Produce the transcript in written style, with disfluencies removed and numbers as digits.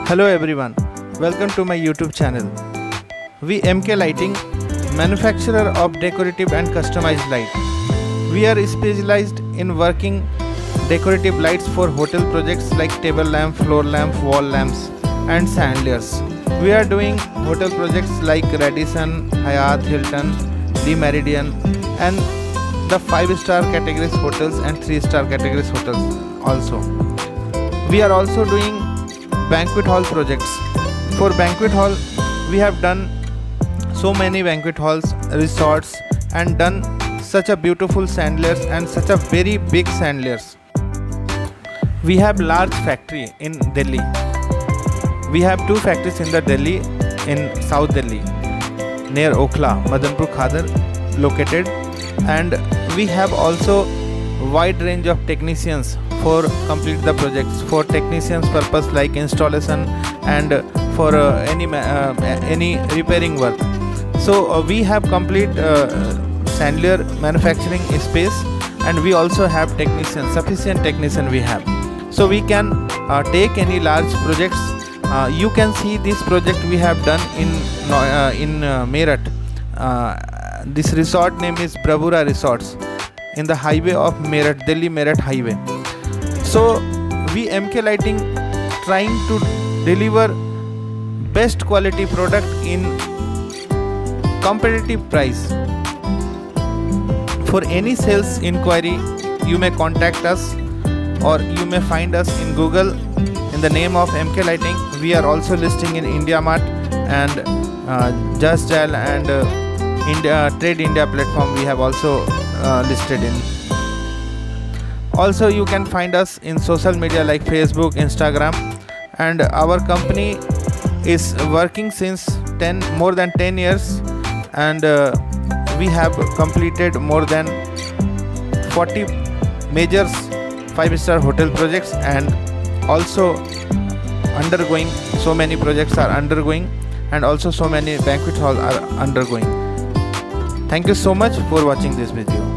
Hello everyone, welcome to my YouTube channel. We M.K Lighting, manufacturer of decorative and customized light. We are specialized in working decorative lights for hotel projects like table lamp, floor lamp, wall lamps and chandeliers. We are doing hotel projects like Radisson, Hyatt, Hilton, The Meridian and the 5-star categories hotels and 3-star categories hotels also. We are also doing banquet hall projects. For banquet hall, we have done so many banquet halls, resorts and done such a beautiful chandeliers and such a very big chandeliers. We have large factory in Delhi. We have 2 factories in the Delhi, in South Delhi, near Okhla, Madanpur Khadar located, and we have also wide range of technicians for complete the projects, for technicians purpose like installation and for any repairing work. So we have complete chandelier manufacturing space, and we also have technicians, sufficient technician we have. So we can take any large projects. You can see this project we have done in Meerut. This resort name is Bravura Resorts in the highway of Meerut, Delhi Meerut highway. So we M.K Lighting trying to deliver best quality product in competitive price. For any sales inquiry, you may contact us or you may find us in Google in the name of M.K Lighting. We are also listing in IndiaMart and Just Dial and Trade India platform. We have also listed in. Also, you can find us in social media like Facebook, Instagram, and our company is working since more than 10 years, and we have completed more than 40 major 5-star hotel projects, and also undergoing so many projects are undergoing, and also so many banquet halls are undergoing. Thank you so much for watching this video.